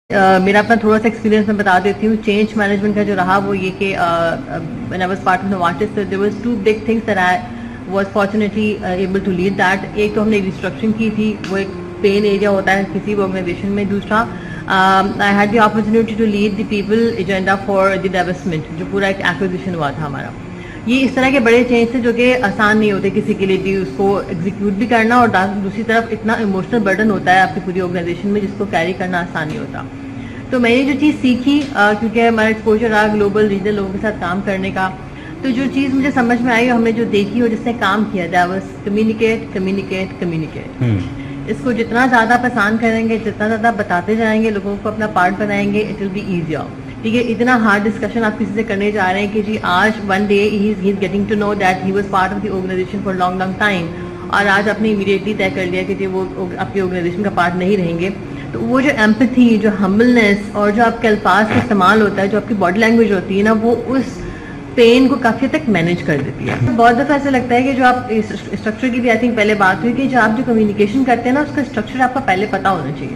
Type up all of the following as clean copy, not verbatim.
میرا اپنا تھوڑا سا ایکسپیرینس میں بتا دیتی ہوں. چینج مینجمنٹ کا جو رہا وہ یہ کہ when I was part of Novartis, so there was two big things that I was fortunately able to lead that. ایک تو ہم نے ریسٹرکچرنگ کی تھی, وہ ایک پین ایریا ہوتا ہے کسی بھی آرگنائزیشن میں. دوسرا I had the opportunity to lead the people agenda for the divestment, جو پورا ایک ایکوزیشن ہوا تھا ہمارا. یہ اس طرح کے بڑے چینج تھے جو کہ آسان نہیں ہوتے کسی کے لیے بھی اس کو ایگزیکیوٹ بھی کرنا, اور دوسری طرف اتنا ایموشنل برڈن ہوتا ہے آپ کی پوری آرگنائزیشن میں جس کو کیری کرنا آسان نہیں ہوتا. تو میں نے جو چیز سیکھی, کیونکہ ہمارا ایکسپوجر رہا گلوبل ریجنل لوگوں کے ساتھ کام کرنے کا, تو جو چیز مجھے سمجھ میں آئی اور ہم نے جو دیکھی اور جس نے کام کیا, that was communicate communicate communicate. اس کو جتنا زیادہ پسند کریں گے, جتنا زیادہ بتاتے جائیں گے, لوگوں کو اپنا پارٹ بنائیں گے, اٹ ول بی ایزیئر. ٹھیک ہے, اتنا ہارڈ ڈسکشن آپ کسی سے کرنے جا رہے ہیں کہ جی آج one day he is getting to know that he was part of the organization for long long time, اور آج آپ نے امیڈیٹلی طے کر لیا کہ جی وہ آپ کی آرگنائزیشن کا پارٹ نہیں رہیں گے. تو وہ جو ایمپتھی, جو ہمبلنس اور جو آپ کے الفاظ کا استعمال ہوتا ہے, جو آپ کی باڈی لینگویج ہوتی ہے نا, وہ اس پین کو کافی حد تک مینیج کر دیتی ہے. بہت دفعہ ایسا لگتا ہے کہ جو آپ اسٹرکچر کی بھی آئی تھنک پہلے بات ہوئی کہ جو آپ جو کمیونیکیشن کرتے ہیں نا, اس کا اسٹرکچر آپ کو پہلے پتا ہونا چاہیے.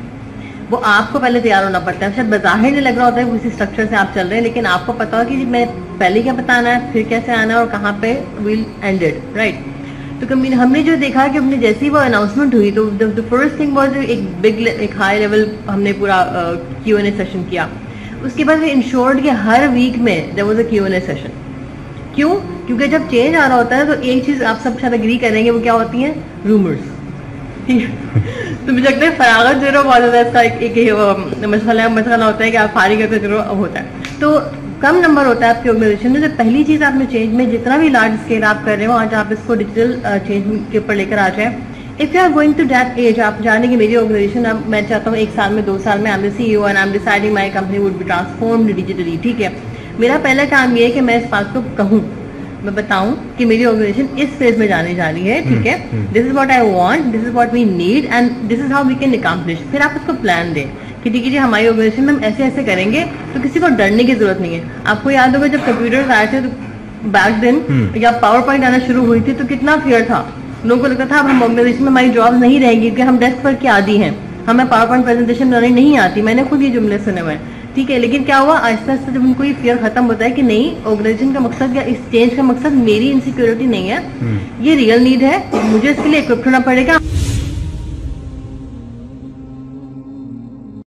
وہ آپ کو پہلے تیار ہونا پڑتا ہے. شاید بظاہر نہیں لگ رہا ہوتا ہے وہ اسی اسٹرکچر سے آپ چل رہے ہیں, لیکن آپ کو پتا ہو کہ میں پہلے کیا بتانا ہے, پھر کیسے آنا ہے, اور کہاں پہ ویل اینڈڈ, رائٹ. تو ہم نے جو دیکھا کہ ہم نے جیسی وہ اناؤنسمنٹ ہوئی تو the first thing was ایک ہائی لیول ہم نے پورا Q&A سیشن کیا. اس کے بعد انشورڈ کہ ہر ویک میں there was a Q&A session. کیوں؟ کیونکہ جب چینج آ رہا ہوتا ہے تو ایک چیز آپ سب شاید اگری کریں گے, وہ کیا ہوتی ہیں, رومرز. تو مجھے لگتا ہے فراغت جو ہے بہت زیادہ اس کا ایک مسئلہ ہوتا ہے کہ آپ فارغ کرتے جو ہوتا ہے. تو کم نمبر ہوتا ہے آپ کی آرگنائزیشن میں. تو پہلی چیز آپ نے چینج میں جتنا بھی لارج اسکیل آپ کر رہے ہو, آج آپ اس کو ڈیجیٹل چینج کے اوپر لے کر آ جائیں. If you are going to that age, آپ جانیں کہ میری آرگنائزیشن اب میں چاہتا ہوں 1 سال میں 2 سال میں I am CEO and I am deciding my company would be transformed digitally. ٹھیک ہے, میرا پہلا کام یہ ہے کہ میں اس بات کو کہوں, میں بتاؤں کہ میری آرگنائزیشن اس فیز میں جانے جا رہی ہے. ٹھیک ہے, this is what I want, this is what we need, and this is how we can accomplish. پھر آپ اس کو پلان دیں کہ ٹھیک ہے جی ہماری آرگنائزیشن میں ہم ایسے ایسے کریں گے. تو کسی کو ڈرنے کی ضرورت نہیں ہے. آپ کو یاد ہوگا جب کمپیوٹر آئے تھے تو بیک دن یا پاور پوائنٹ آنا شروع ہوئی تھی تو کتنا فیئر تھا. لوگوں کو لگتا تھا اب ہم آرگنائزیشن میں ہماری جاب نہیں رہیں گی کیونکہ ہم ڈیسک پر کے عادی ہیں, ہمیں پاور پوائنٹ پریزنٹیشن بنانی نہیں آتی. میں نے خود یہ جملے سنے ہوئے ہیں. ٹھیک ہے, لیکن کیا ہوا, آہستہ آہستہ جب ان کو یہ فیئر ختم ہوتا ہے کہ نہیں, آرگنائزیشن کا مقصد یا اس چینج کا مقصد میری انسیکیورٹی نہیں ہے, یہ ریئل نیڈ ہے, مجھے اس کے لیے اکوپڈ ہونا پڑے گا.